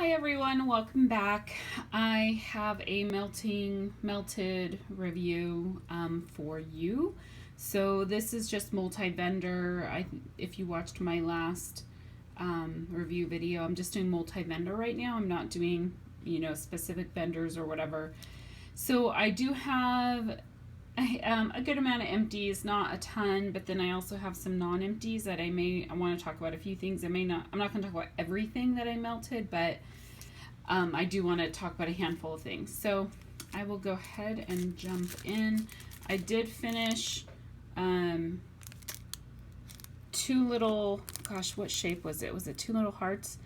Hi everyone, welcome back. I have a melted review for you. So this is just multi-vendor. If you watched my last review video, I'm just doing multi-vendor right now. I'm not doing, specific vendors or whatever. So I do have a good amount of empties, not a ton, but then I also have some non-empties that I want to talk about a few things. I'm not going to talk about everything that I melted, but I do want to talk about a handful of things. So I will go ahead and jump in. I did finish two little, gosh, what shape was it? Was it two little hearts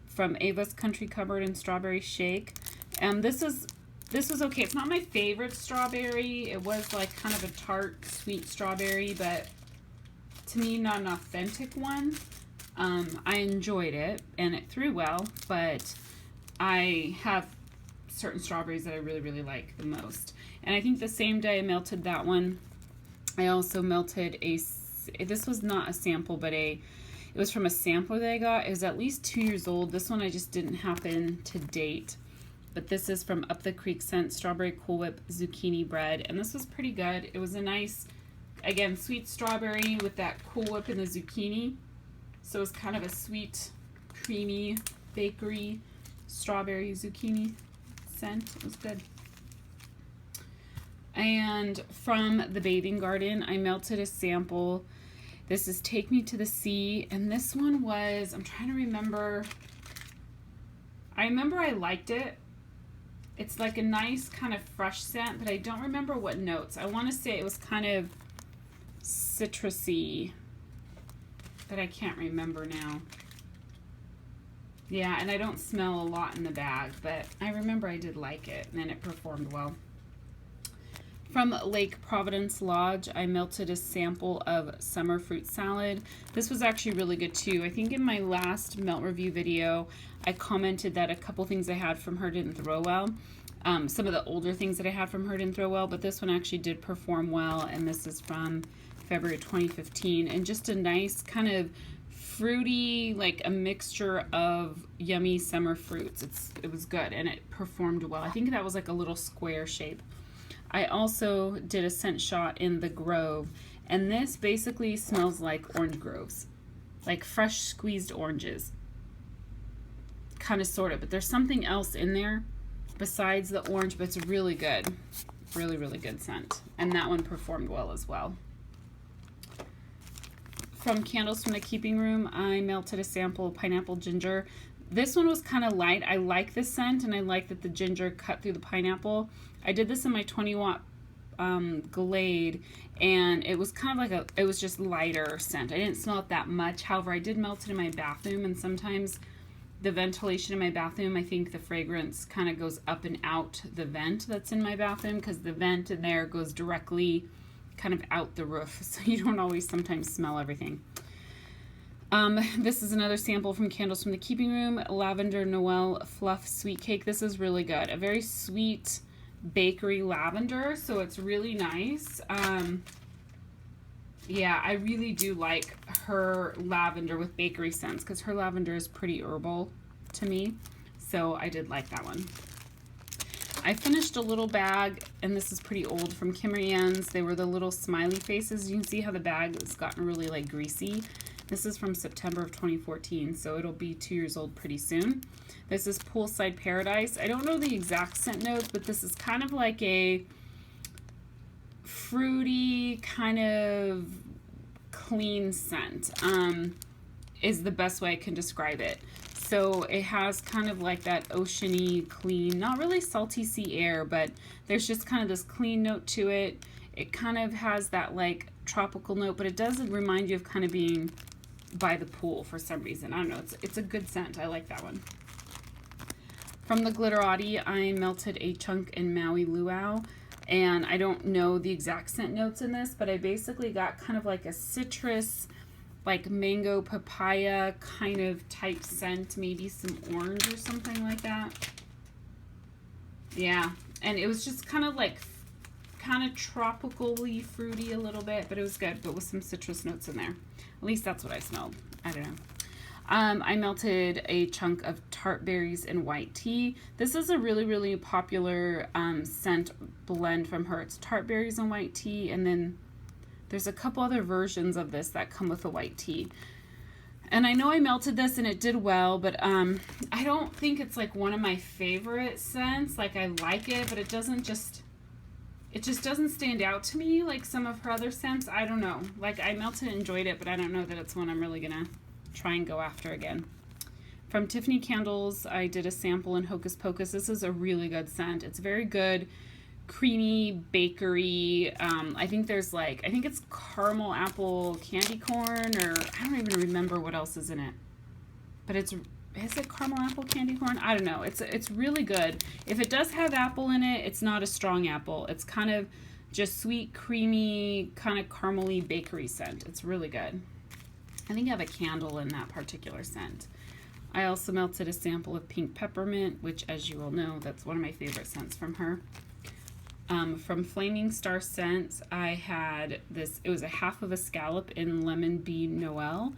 from Ava's Country Cupboard and Strawberry Shake? This was okay. It's not my favorite strawberry. It was like kind of a tart, sweet strawberry, but to me, not an authentic one. I enjoyed it and it threw well, but I have certain strawberries that I really, really like the most. And I think the same day I melted that one, I also melted this was not a sample, but it was from a sampler that I got. It was at least 2 years old. This one I just didn't happen to date. But this is from Up the Creek Scent Strawberry Cool Whip Zucchini Bread. And this was pretty good. It was a nice, again, sweet strawberry with that Cool Whip and the zucchini. So it was kind of a sweet, creamy, bakery, strawberry zucchini scent. It was good. And from the Bathing Garden, I melted a sample. This is Take Me to the Sea. And this one was, I'm trying to remember. I remember I liked it. It's like a nice kind of fresh scent, but I don't remember what notes. I want to say it was kind of citrusy, but I can't remember now. Yeah, and I don't smell a lot in the bag, but I remember I did like it, and it performed well. From Lake Providence Lodge, I melted a sample of summer fruit salad. This was actually really good too. I think in my last melt review video, I commented that a couple things I had from her didn't throw well. Some of the older things that I had from her didn't throw well, but this one actually did perform well, and this is from February 2015. And just a nice kind of fruity, like a mixture of yummy summer fruits. It was good, and it performed well. I think that was like a little square shape. I also did a scent shot in the Grove, and this basically smells like orange groves, like fresh squeezed oranges, kind of sort of, but there's something else in there besides the orange, but it's really good, really, really good scent, and that one performed well as well. From Candles from the Keeping Room, I melted a sample of pineapple ginger. This one was kind of light. I like this scent, and I like that the ginger cut through the pineapple. I did this in my 20 watt Glade, and it was kind of like it was just lighter scent. I didn't smell it that much. However, I did melt it in my bathroom, and sometimes the ventilation in my bathroom, I think the fragrance kind of goes up and out the vent that's in my bathroom, because the vent in there goes directly kind of out the roof, so you don't always sometimes smell everything. This is another sample from Candles from the Keeping Room, Lavender Noel Fluff Sweet Cake. This is really good. A very sweet bakery lavender, so it's really nice. Yeah, I really do like her lavender with bakery scents, because her lavender is pretty herbal to me, so I did like that one. I finished a little bag, and this is pretty old, from Kimmery Ann's. They were the little smiley faces. You can see how the bag has gotten really like greasy. This is from September of 2014, so it'll be 2 years old pretty soon. This is Poolside Paradise. I don't know the exact scent notes, but this is kind of like a fruity, kind of clean scent, is the best way I can describe it. So it has kind of like that oceany, clean, not really salty sea air, but there's just kind of this clean note to it. It kind of has that like tropical note, but it does remind you of kind of being by the pool for some reason. I don't know. It's a good scent. I like that one. From the Glitterati, I melted a chunk in Maui Luau, and I don't know the exact scent notes in this, but I basically got kind of like a citrus, like mango papaya kind of type scent, maybe some orange or something like that. Yeah, and it was just kind of like kind of tropically fruity a little bit, but it was good, but with some citrus notes in there. At least that's what I smelled. I don't know. I melted a chunk of tart berries and white tea. This is a really, really popular scent blend from her. It's tart berries and white tea, and then there's a couple other versions of this that come with the white tea. And I know I melted this and it did well, but I don't think it's like one of my favorite scents. Like, I like it, but it just doesn't stand out to me like some of her other scents. I don't know. Like, I melted and enjoyed it, but I don't know that it's one I'm really gonna try and go after again. From Tiffany Candles, I did a sample in Hocus Pocus. This is a really good scent. It's very good, creamy, bakery. I think it's caramel apple candy corn, or I don't even remember what else is in it. But is it caramel apple candy corn? I don't know. It's really good. If it does have apple in it, it's not a strong apple. It's kind of just sweet, creamy, kind of caramely bakery scent. It's really good. I think I have a candle in that particular scent. I also melted a sample of pink peppermint, which, as you all know, that's one of my favorite scents from her. From Flaming Star Scents, I had this, it was a half of a scallop in Lemon Bee Noel.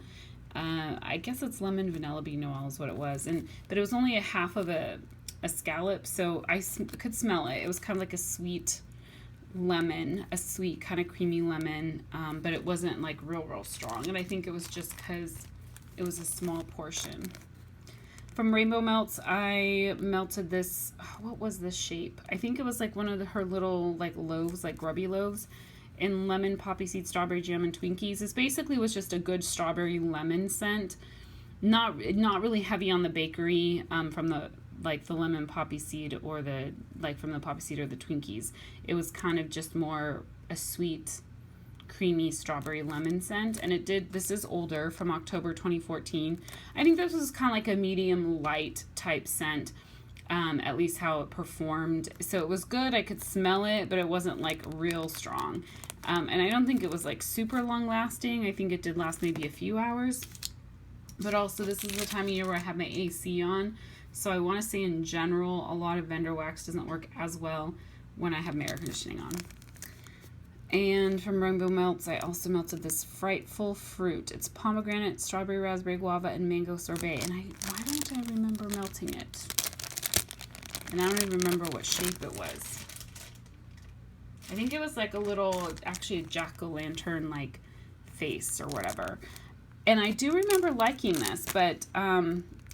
I guess it's Lemon Vanilla Bee Noel is what it was. But it was only a half of a scallop, so I could smell it. It was kind of like a sweet lemon, a sweet kind of creamy lemon, but it wasn't like real strong. And I think it was just because it was a small portion. From Rainbow Melts, I melted this, what was this shape? I think it was like one of her little like loaves, like grubby loaves, in lemon, poppy seed, strawberry jam, and Twinkies. This basically was just a good strawberry lemon scent. Not really heavy on the bakery from the lemon poppy seed or from the poppy seed or the Twinkies. It was kind of just more a sweet, creamy strawberry lemon scent, and this is older, from October 2014. I think this was kind of like a medium light type scent, at least how it performed. So it was good. I could smell it, but it wasn't like real strong, and I don't think it was like super long lasting. I think it did last maybe a few hours, but also this is the time of year where I have my AC on, so I want to say in general a lot of vendor wax doesn't work as well when I have my air conditioning on. And from Rainbow Melts, I also melted this Frightful Fruit. It's pomegranate, strawberry, raspberry, guava, and mango sorbet. And why don't I remember melting it? And I don't even remember what shape it was. I think it was like a little, actually a jack-o'-lantern like face or whatever. And I do remember liking this, but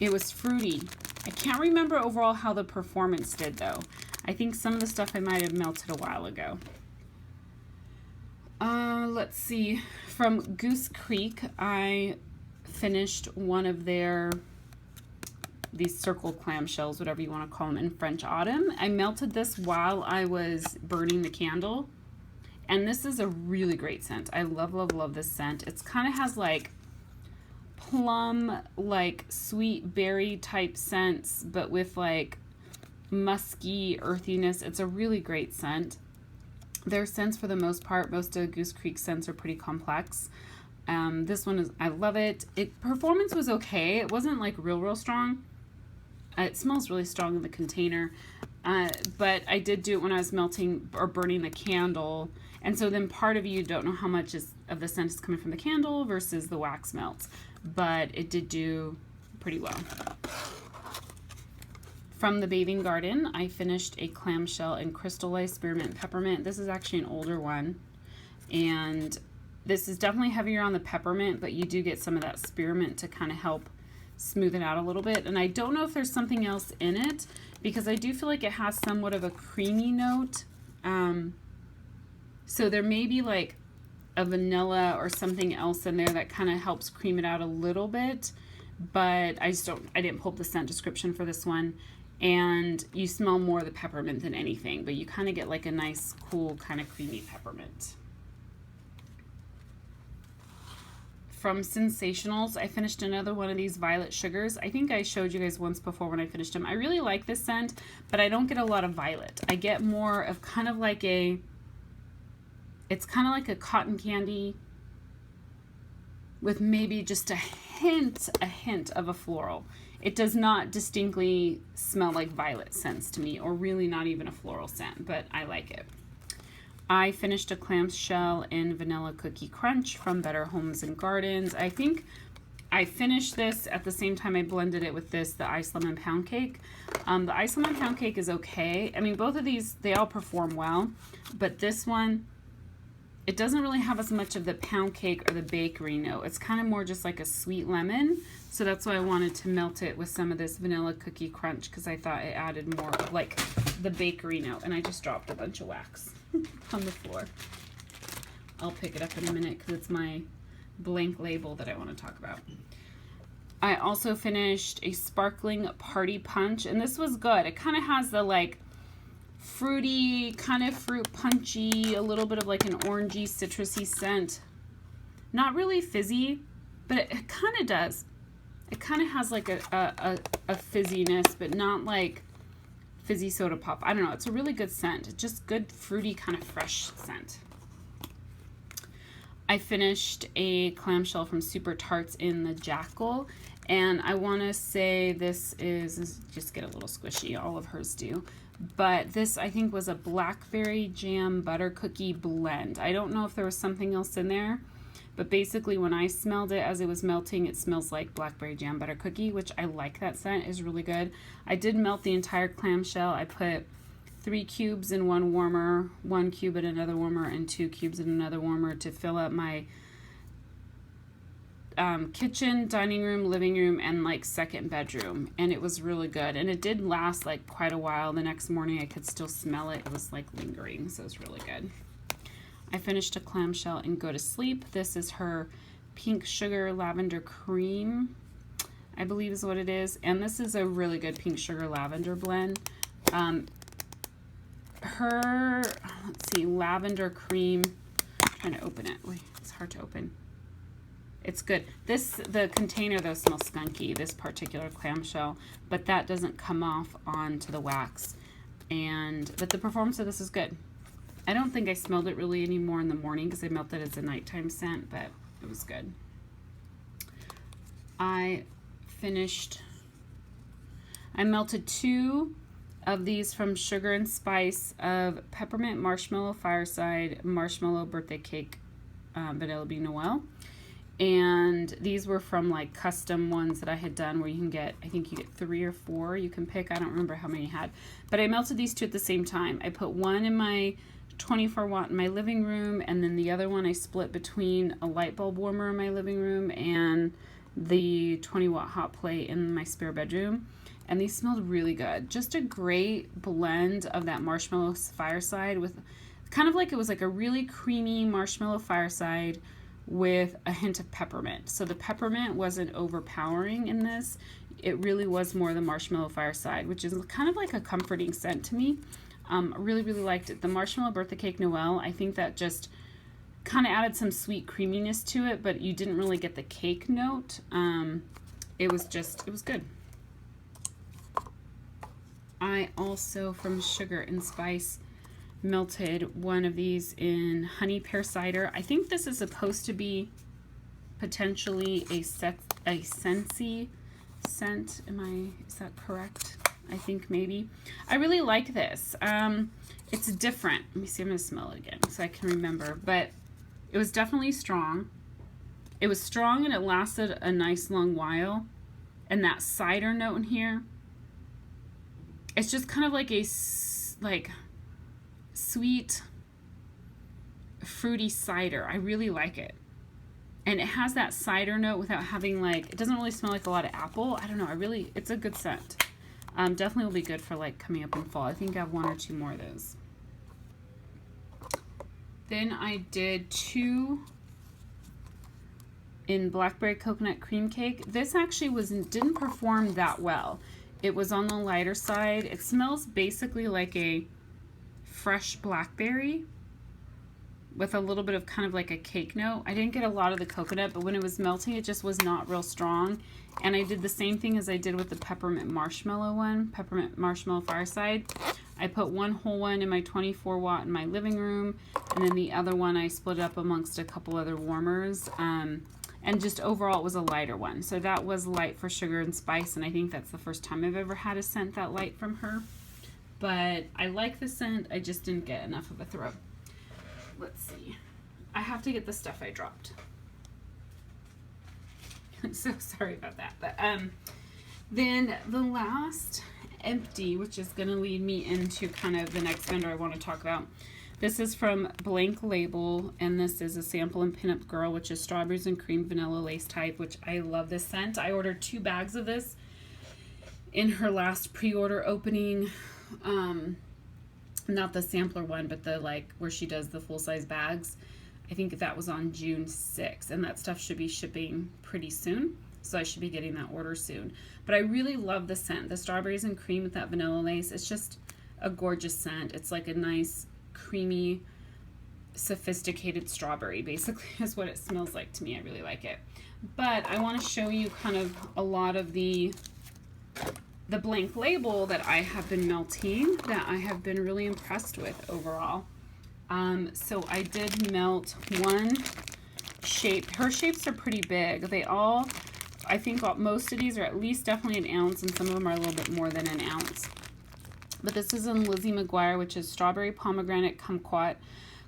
it was fruity. I can't remember overall how the performance did though. I think some of the stuff I might have melted a while ago. Let's see, from Goose Creek, I finished one of these circle clamshells, whatever you want to call them, in French Autumn. I melted this while I was burning the candle, and this is a really great scent. I love this scent. It's kind of has like plum, like sweet berry type scents, but with like musky earthiness. It's a really great scent. Their scents, for the most part, most of Goose Creek scents are pretty complex. This one I love it. Performance was okay. It wasn't like real strong. It smells really strong in the container, but I did do it when I was melting or burning the candle, and so then part of you don't know how much of the scent is coming from the candle versus the wax melts, but it did do pretty well. From the Bathing Garden, I finished a clamshell in crystallized spearmint and peppermint. This is actually an older one, and this is definitely heavier on the peppermint, but you do get some of that spearmint to kind of help smooth it out a little bit. And I don't know if there's something else in it, because I do feel like it has somewhat of a creamy note. So there may be like a vanilla or something else in there that kind of helps cream it out a little bit, but I didn't pull up the scent description for this one. And you smell more of the peppermint than anything, but you kind of get like a nice, cool, kind of creamy peppermint. From Sensationals, I finished another one of these violet sugars. I think I showed you guys once before when I finished them. I really like this scent, but I don't get a lot of violet. I get more of kind of like it's kind of like a cotton candy with maybe just a hint of a floral. It does not distinctly smell like violet scents to me, or really not even a floral scent, but I like it. I finished a clamshell in Vanilla Cookie Crunch from Better Homes and Gardens. I think I finished this at the same time I blended it with this, the Ice Lemon Pound Cake. The Ice Lemon Pound Cake is okay. I mean, both of these, they all perform well, but this one, it doesn't really have as much of the pound cake or the bakery note. It's kind of more just like a sweet lemon. So that's why I wanted to melt it with some of this vanilla cookie crunch, because I thought it added more of like the bakery note. And I just dropped a bunch of wax on the floor. I'll pick it up in a minute because it's my blank label that I want to talk about. I also finished a sparkling party punch, and this was good. It kind of has the like fruity, kind of fruit punchy, a little bit of like an orangey, citrusy scent. Not really fizzy, but it kind of does. It kind of has like a fizziness, but not like fizzy soda pop. I don't know. It's a really good scent. Just good, fruity, kind of fresh scent. I finished a clamshell from Super Tarts in the Jackal, and I want to say this is just get a little squishy. All of hers do. But this, I think, was a blackberry jam butter cookie blend. I don't know if there was something else in there, but basically when I smelled it as it was melting, it smells like blackberry jam butter cookie, which I like. That scent is really good. I did melt the entire clamshell. I put 3 cubes in one warmer, 1 cube in another warmer, and 2 cubes in another warmer to fill up my kitchen, dining room, living room, and like second bedroom, and it was really good. And it did last like quite a while. The next morning I could still smell it. It was like lingering, so it was really good. I finished a clamshell and go to sleep. This is her pink sugar lavender cream, I believe is what it is, and this is a really good pink sugar lavender blend. Her, let's see, lavender cream, I'm trying to open it. Wait, it's hard to open. It's good. The container though smells skunky, this particular clamshell, but that doesn't come off onto the wax. But the performance of this is good. I don't think I smelled it really anymore in the morning because I melted it as a nighttime scent, but it was good. I melted 2 of these from Sugar and Spice of Peppermint Marshmallow Fireside Marshmallow Birthday Cake Vanilla Bean Noel. And these were from like custom ones that I had done where you can get, I think you get 3 or 4 you can pick. I don't remember how many you had. But I melted these 2 at the same time. I put one in my 24 watt in my living room, and then the other one I split between a light bulb warmer in my living room and the 20 watt hot plate in my spare bedroom. And these smelled really good. Just a great blend of that marshmallow fireside with kind of like, it was like a really creamy marshmallow fireside with a hint of peppermint. So the peppermint wasn't overpowering in this. It really was more the marshmallow fireside, which is kind of like a comforting scent to me. I really, really liked it. The Marshmallow Birthday Cake Noel, I think that just kind of added some sweet creaminess to it, but you didn't really get the cake note. It was good. I also, from Sugar and Spice, melted one of these in honey pear cider. I think this is supposed to be potentially a Scentsy scent. Is that correct? I think maybe. I really like this. It's different. Let me see, I'm gonna smell it again so I can remember, but it was definitely strong. It was strong and it lasted a nice long while. And that cider note in here, it's just kind of like a sweet, fruity cider. I really like it. And it has that cider note without having like, it doesn't really smell like a lot of apple. I don't know, it's a good scent. Definitely will be good for like coming up in fall. I think I have 1 or 2 more of those. Then I did 2 in Blackberry Coconut Cream Cake. This actually didn't perform that well. It was on the lighter side. It smells basically like a fresh blackberry with a little bit of kind of like a cake note. I didn't get a lot of the coconut, but when it was melting, it just was not real strong. And I did the same thing as I did with the peppermint marshmallow one, peppermint marshmallow fireside. I put 1 whole one in my 24 watt in my living room, and then the other one I split up amongst a couple other warmers. And just overall it was a lighter one. So that was light for Sugar and Spice, and I think that's the first time I've ever had a scent that light from her. But I like the scent, I just didn't get enough of a throw. Let's see. I have to get the stuff I dropped. So sorry about that. But then the last empty, which is going to lead me into kind of the next vendor I want to talk about. This is from Blank Label, and this is a sample in Pinup Girl, which is strawberries and cream vanilla lace type, which I love this scent. I ordered 2 bags of this in her last pre-order opening. Not the sampler one, but the like where she does the full-size bags. I think that was on June 6th, and that stuff should be shipping pretty soon, so I should be getting that order soon. But I really love the scent, the strawberries and cream with that vanilla lace. It's just a gorgeous scent. It's like a nice creamy, sophisticated strawberry, basically is what it smells like to me. I really like it. But I want to show you kind of a lot of the Blank Label that I have been melting that I have been really impressed with overall. So I did melt one shape. Her shapes are pretty big. They all, I think most of these are at least definitely an ounce, and some of them are a little bit more than an ounce. But this is in Lizzie McGuire, which is strawberry pomegranate kumquat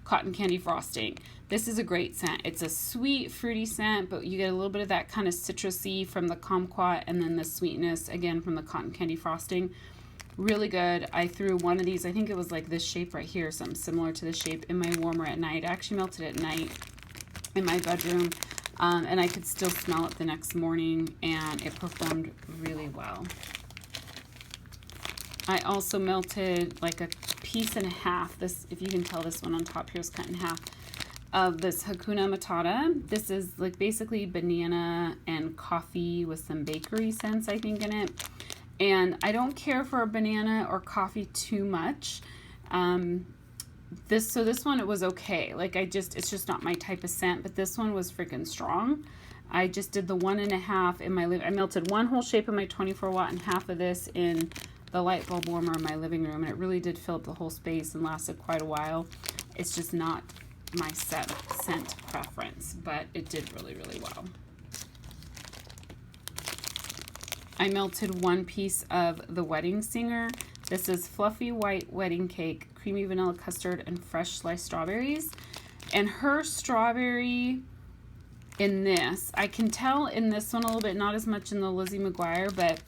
cotton candy frosting. This is a great scent. It's a sweet, fruity scent, but you get a little bit of that kind of citrusy from the kumquat, and then the sweetness again from the cotton candy frosting. Really good. I threw one of these, I think it was like this shape right here, something similar to this shape, in my warmer at night. I actually melted it at night in my bedroom, and I could still smell it the next morning, and it performed really well. I also melted like a piece and a half. This, if you can tell, this one on top here is cut in half, of this Hakuna Matata. This is like basically banana and coffee with some bakery scents, I think, in it. And I don't care for a banana or coffee too much. This one, it was okay. Like it's just not my type of scent, but this one was freaking strong. I just did the 1.5 in my I melted one whole shape in my 24 watt and half of this in the light bulb warmer in my living room, and it really did fill up the whole space and lasted quite a while. It's just not my scent preference, but it did really, really well. I melted one piece of the Wedding Singer. This is fluffy white wedding cake, creamy vanilla custard, and fresh sliced strawberries. And her strawberry in this, I can tell in this one a little bit, not as much in the Lizzie McGuire, but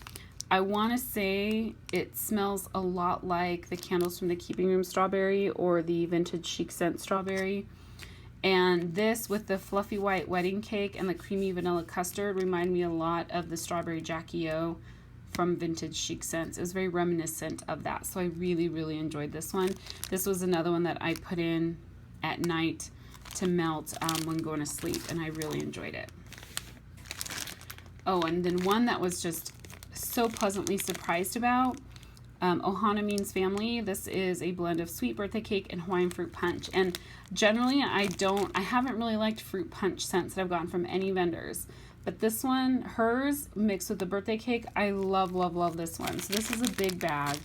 I want to say it smells a lot like the Candles from the Keeping Room strawberry or the Vintage Chic Scent strawberry. And this with the fluffy white wedding cake and the creamy vanilla custard remind me a lot of the strawberry Jackie O from Vintage Chic Scents. It was very reminiscent of that. So I really, really enjoyed this one. This was another one that I put in at night to melt when going to sleep, and I really enjoyed it. Oh, and then one that was just so pleasantly surprised about, Ohana Means Family. This is a blend of sweet birthday cake and Hawaiian fruit punch. And generally I haven't really liked fruit punch scents that I've gotten from any vendors. But this one, hers mixed with the birthday cake, I love, love, love this one. So this is a big bag.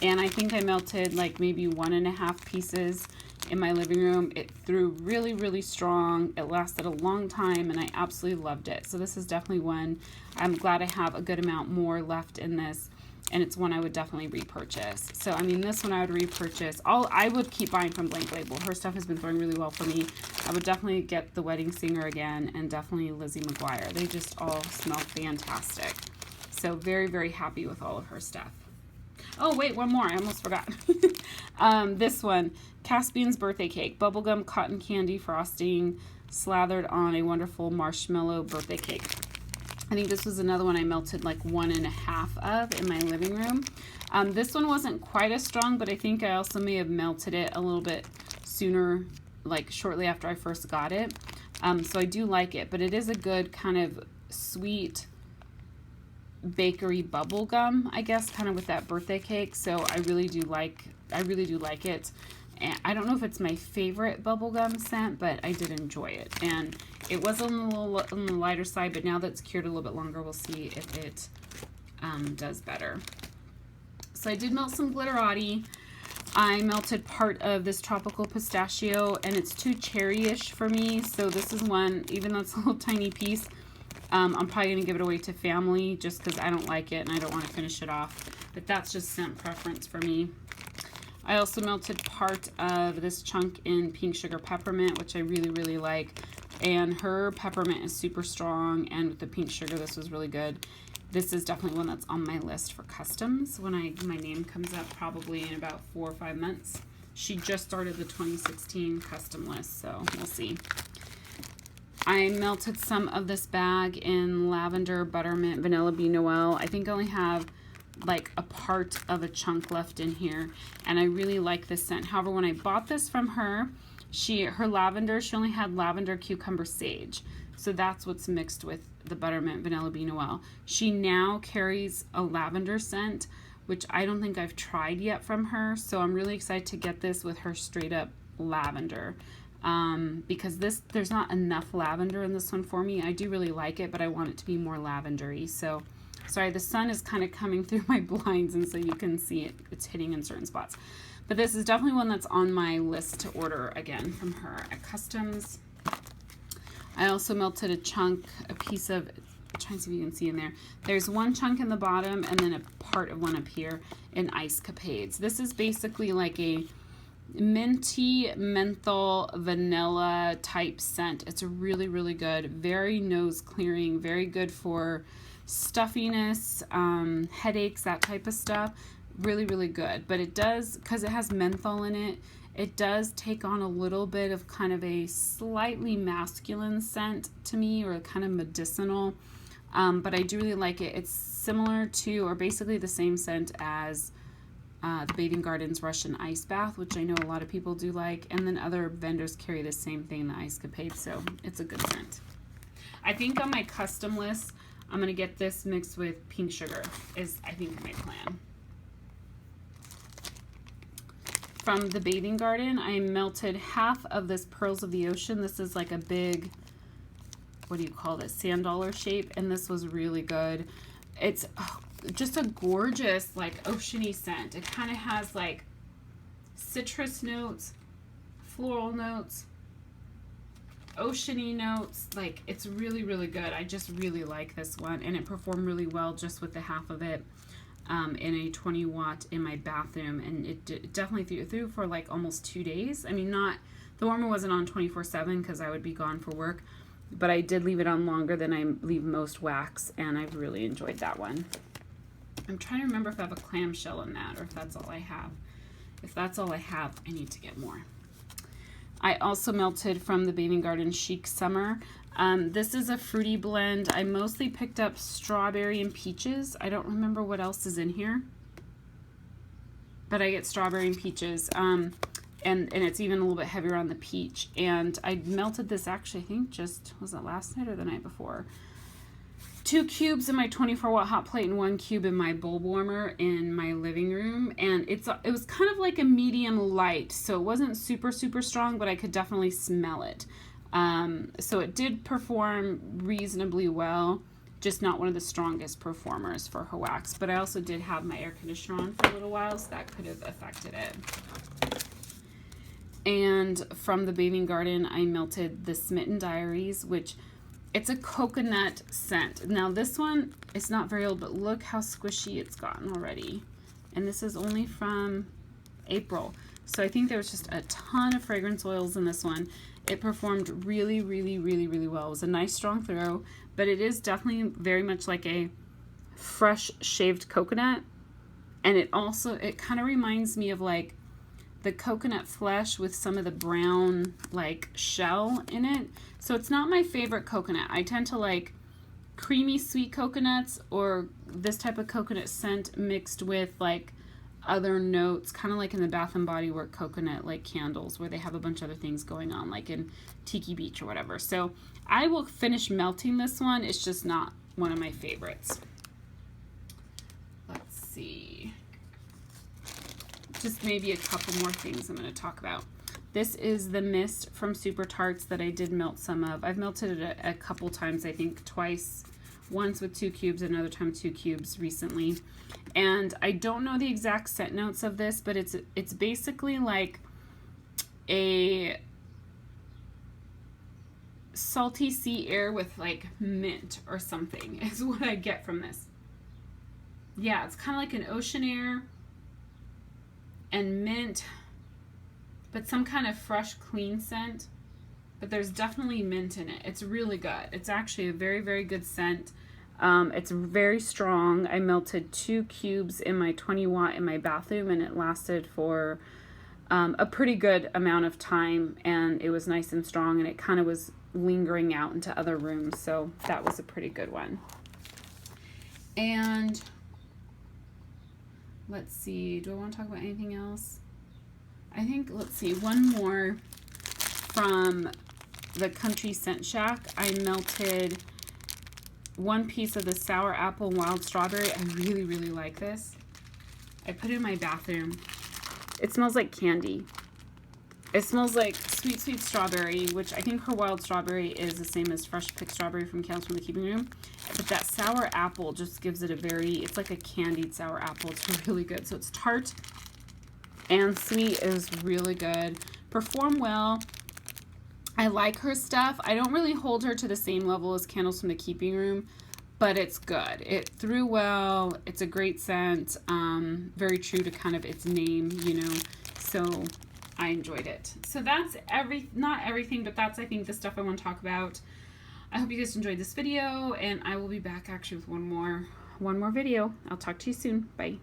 And I think I melted like maybe 1.5 pieces in my living room. It threw really, really strong. It lasted a long time, and I absolutely loved it. So this is definitely one. I'm glad I have a good amount more left in this, and it's one I would definitely repurchase. So I mean, this one I would repurchase. I would keep buying from Blank Label. Her stuff has been throwing really well for me. I would definitely get the Wedding Singer again, and definitely Lizzie McGuire. They just all smell fantastic. So very, very happy with all of her stuff. Oh wait, one more, I almost forgot. This one, Caspian's Birthday Cake, bubblegum cotton candy frosting slathered on a wonderful marshmallow birthday cake. I think this was another one I melted like 1.5 of in my living room. This one wasn't quite as strong, but I think I also may have melted it a little bit sooner, like shortly after I first got it. So I do like it, but it is a good kind of sweet bakery bubble gum, I guess, kind of with that birthday cake. So I really do like it. And I don't know if it's my favorite bubblegum scent, but I did enjoy it. And it was on the lighter side, but now that it's cured a little bit longer, we'll see if it does better. So I did melt some Glitterati. I melted part of this tropical pistachio, and it's too cherry-ish for me. So this is one, even though it's a little tiny piece, I'm probably going to give it away to family just because I don't like it and I don't want to finish it off. But that's just scent preference for me. I also melted part of this chunk in Pink Sugar Peppermint, which I really, really like. and her peppermint is super strong, and with the pink sugar, this was really good. This is definitely one that's on my list for customs when my name comes up, probably in about 4 or 5 months. She just started the 2016 custom list, so we'll see. I melted some of this bag in lavender, buttermint, vanilla bean noel. I think I only have like a part of a chunk left in here, and I really like this scent. However, when I bought this from her, her lavender, she only had lavender, cucumber, sage. So that's what's mixed with the buttermint, vanilla bean noel. She now carries a lavender scent, which I don't think I've tried yet from her. So I'm really excited to get this with her straight up lavender. Because there's not enough lavender in this one for me. I do really like it, but I want it to be more lavendery. So, sorry, the sun is kind of coming through my blinds, and so you can see it's hitting in certain spots. But this is definitely one that's on my list to order again from her at Customs. I also melted a piece of, I'm trying to see if you can see in there. There's one chunk in the bottom and then a part of one up here in Ice Capades. This is basically like a minty, menthol, vanilla type scent. It's really, really good. Very nose clearing, very good for stuffiness, headaches, that type of stuff. Really, really good. But it does, because it has menthol in it, it does take on a little bit of kind of a slightly masculine scent to me, or kind of medicinal. But I do really like it. It's similar to, or basically the same scent as the Bathing Gardens Russian Ice Bath, which I know a lot of people do like, and then other vendors carry the same thing, the Ice Capade, so it's a good scent. I think on my custom list, I'm going to get this mixed with pink sugar, is I think my plan. From the Bathing Garden, I melted half of this Pearls of the Ocean. This is like a big, what do you call this, sand dollar shape, and this was really good. It's just a gorgeous, like, oceany scent. It kind of has like citrus notes, floral notes, oceany notes. Like, it's really, really good. I just really like this one, and it performed really well just with the half of it in a 20 watt in my bathroom, and it definitely threw for like almost 2 days. I mean, not, the warmer wasn't on 24/7 because I would be gone for work, but I did leave it on longer than I leave most wax, and I've really enjoyed that one. I'm trying to remember if I have a clamshell in that, or if that's all I have. If that's all I have, I need to get more. I also melted from the Bathing Garden Chic Summer. This is a fruity blend. I mostly picked up strawberry and peaches. I don't remember what else is in here, but I get strawberry and peaches. And it's even a little bit heavier on the peach. And I melted this actually, I think just, was it last night or the night before? 2 cubes in my 24 watt hot plate and 1 cube in my bulb warmer in my living room. And it was kind of like a medium light, so it wasn't super, super strong, but I could definitely smell it. So it did perform reasonably well, just not one of the strongest performers for her wax. But I also did have my air conditioner on for a little while, so that could have affected it. And from the Bathing Garden, I melted the Smitten Diaries, which it's a coconut scent. Now this one is not very old, but look how squishy it's gotten already. And this is only from April. So I think there was just a ton of fragrance oils in this one. It performed really, really, really, really well. It was a nice strong throw, but it is definitely very much like a fresh shaved coconut. And it kind of reminds me of like the coconut flesh with some of the brown like shell in it. So it's not my favorite coconut. I tend to like creamy sweet coconuts, or this type of coconut scent mixed with like other notes, kind of like in the Bath and Body Works coconut like candles, where they have a bunch of other things going on, like in Tiki Beach or whatever. So I will finish melting this one. It's just not one of my favorites. Let's see. Just maybe a couple more things I'm going to talk about. This is the mist from Super Tarts that I did melt some of. I've melted it a couple times, I think twice. Once with 2 cubes, another time 2 cubes recently. And I don't know the exact scent notes of this, but it's basically like a salty sea air with like mint or something is what I get from this. Yeah, it's kind of like an ocean air and mint, but some kind of fresh, clean scent. but there's definitely mint in it. It's really good. It's actually a very, very good scent. It's very strong. I melted 2 cubes in my 20 watt in my bathroom, and it lasted for a pretty good amount of time, and it was nice and strong, and it kind of was lingering out into other rooms, so that was a pretty good one. And let's see, do I want to talk about anything else? I think, let's see, one more from the Country Scent Shack. I melted 1 piece of the sour apple wild strawberry. I really, really like this. I put it in my bathroom. It smells like candy. It smells like sweet, sweet strawberry, which I think her wild strawberry is the same as fresh picked strawberry from Kale's from the Keeping Room. But that sour apple just gives it a very, it's like a candied sour apple. It's really good. So it's tart and sweet, is really good. Perform well. I like her stuff. I don't really hold her to the same level as Candles from the Keeping Room, but it's good. It threw well. It's a great scent. Very true to kind of its name, you know. So I enjoyed it. So that's not everything, but that's, I think, the stuff I want to talk about. I hope you guys enjoyed this video, and I will be back actually with one more video. I'll talk to you soon. Bye.